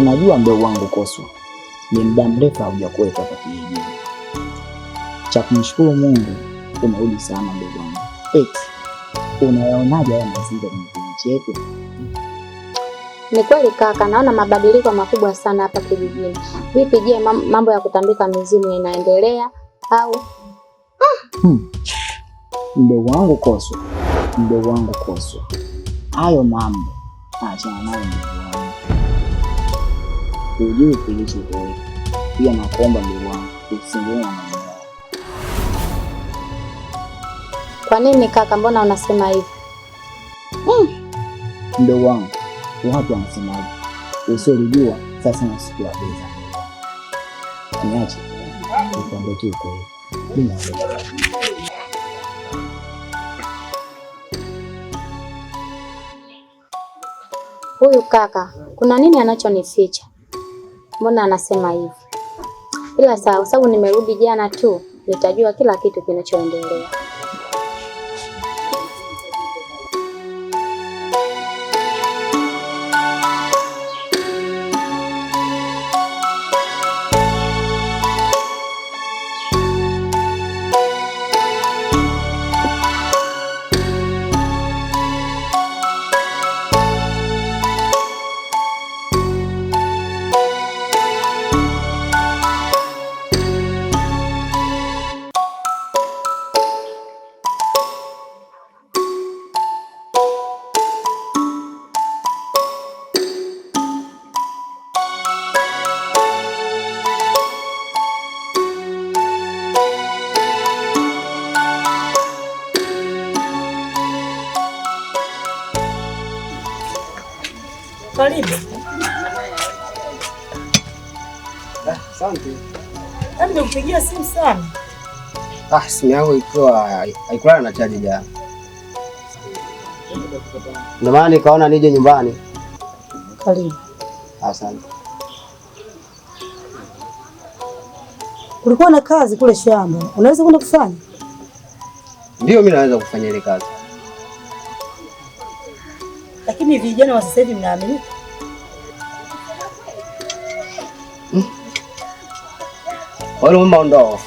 Unajua mdogo wangu Koswa, ni muda mrefu haujakuwepo hapa kijijini. Cha kumshukuru Mungu umerudi sana mdogo wangu. Unayaonaje haya mazingira kwenye kijiji chetu? Ni kweli kaka, naona mabadiliko makubwa sana hapa kijijini. Vipi je, mambo ya kutambika mizimu inaendelea au? Mdogo wangu Koswa, hayo mambo achana nayo mdogo wangu. Ujue kilichotokea. Pia nakuomba mdogo wangu usiingie na mambo. Kwa nini kaka, mbona unasema hivi? Mdogo wangu, watu wanasemaje? Usiolijua sasa na siku ya beza. Niache nikwambie tu kweli. Huyu kaka, kuna nini anachonificha? Mbona anasema hivi? Ila sawa, sababu nimerudi jana tu, nitajua kila kitu kinachoendelea. Karibu. Asante. Hebu nikupigia simu sana. Simu yangu ikiwa haikulala na chaji jana. Ndio maana nikaona nije nyumbani. Karibu. Asante. Kulikuwa na kazi kule shamba. Unaweza kwenda kufanya? Ndio, mimi naweza kufanya ile kazi. Lakini vijana wa sasa hivi mnaamini? Wale mama ndo.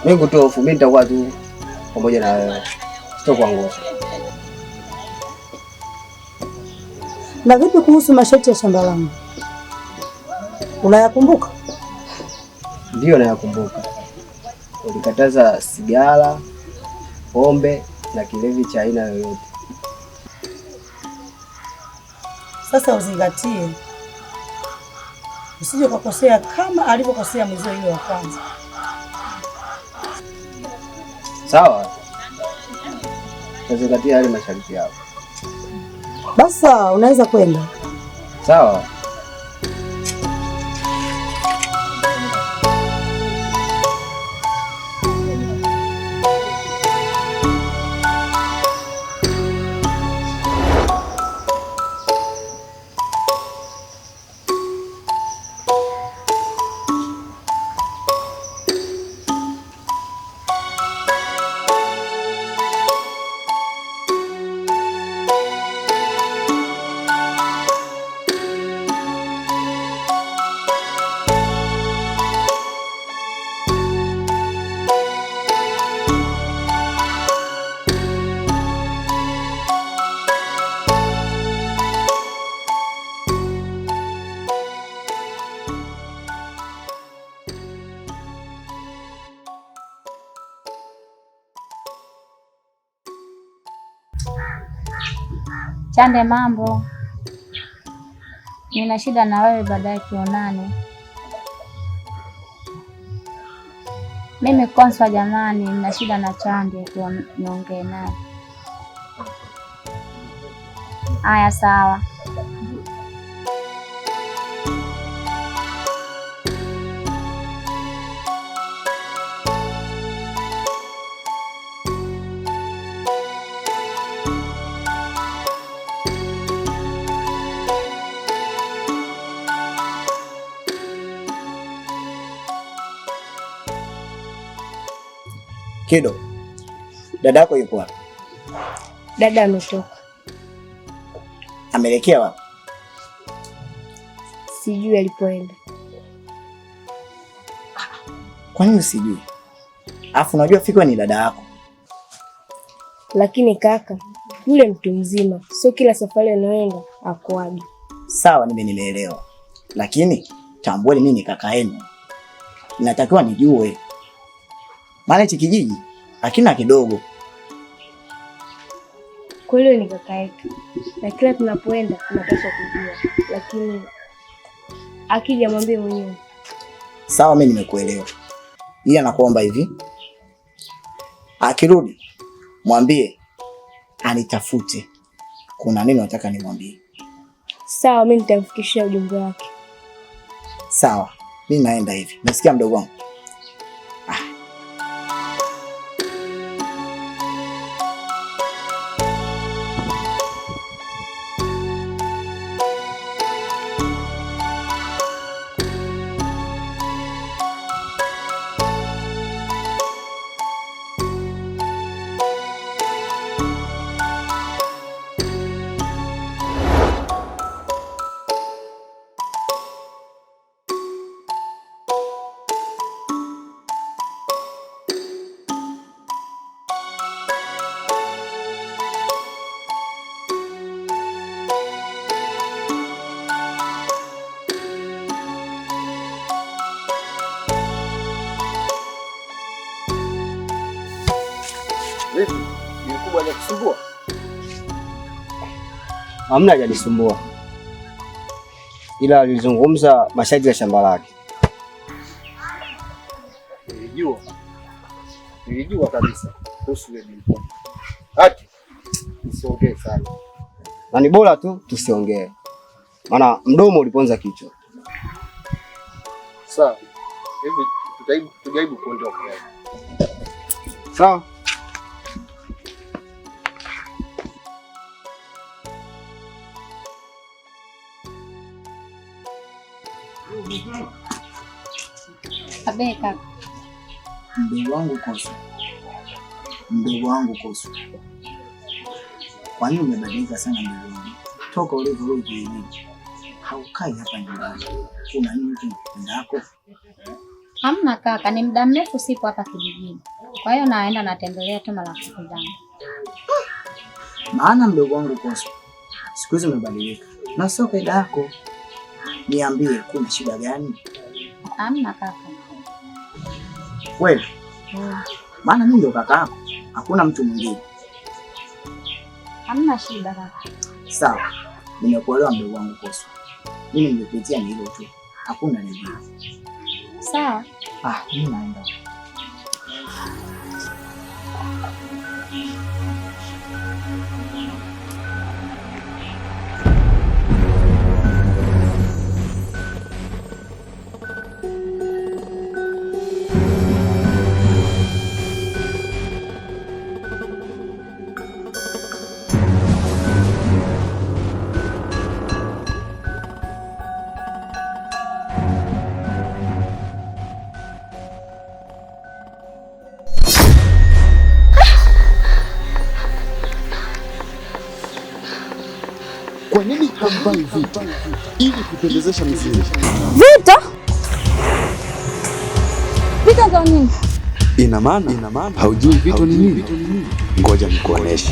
Mimi kutofu, mimi nitakuwa tu pamoja na wewe. Sitokuangusha. Na vipi kuhusu masharti ya shamba langu? Unayakumbuka? Ndio nayakumbuka. Ulikataza sigara, pombe na kilevi cha aina yoyote. Sasa uzingatie. Usije kukosea kama alivyokosea mzee yule wa kwanza. Sawa. Uzingatie yale masharti yako. Basi unaweza kwenda. Sawa. Chande, mambo. Nina shida na wewe, baadaye tuonane. Mimi Koswa jamani, nina shida na Chande, niongee naye. Haya, sawa. Kido, dada yako yuko wapi? Dada ametoka. Ameelekea wapi? Sijui alipoenda. Kwa nini usijui? Alafu unajua Fikwa ni dada yako. Lakini kaka, yule mtu mzima, sio kila safari anaenda akuaje. Sawa, nimeelewa. Lakini tambueni mimi ni kaka yenu. Inatakiwa nijue. Maana hichi kijiji hakina kidogo. Kwa hiyo ni kaka yetu. Na kila tunapoenda tunapaswa kujua. Lakini akija mwambie mwenyewe. Sawa, mimi nimekuelewa. Ila nakuomba hivi. Akirudi mwambie anitafute. Kuna nini nataka nimwambie? Sawa, mimi nitamfikishia ujumbe wake. Sawa, mimi naenda hivi. Nasikia mdogo wangu. Vipi? Ni mkubwa hajakusumbua? Hamna, hajanisumbua. Ila alizungumza masharti ya shamba lake. Nilijua kabisa kuhusu ile bibi. Haki. Usiongee sana. Na ni bora tu tusiongee. Maana mdomo uliponza kichwa. Sawa. Hivi tujaribu kuondoka. Sawa. Abe kaka. Mdogo wangu Kosu. Kwa nini umebadilika sana mdogo wangu? Toka ulivyorudi hivi. Haukai hapa nyumbani. Kuna nini ndako? Hamna kaka, ni muda mrefu sipo hapa kijijini. Kwa hiyo naenda natembelea tu marafiki zangu. Maana mdogo wangu Kosu, siku hizi umebadilika. Na sio kaida yako. Niambie, kuna shida gani? Hamna kaka. Wewe? Maana mimi ndo kaka yako. Hakuna mtu mwingine. Hamna shida kaka. Sawa. Nimekuelewa mdogo wangu Kosu. Mimi nimepitia ni hilo tu. Hakuna lingine. Sawa. Mimi naenda. Kwa nini hambai vita ili kupendezesha mizimu? Vita? Vita za nini? Ina maana haujui vita ni nini? Ngoja nikuoneshe.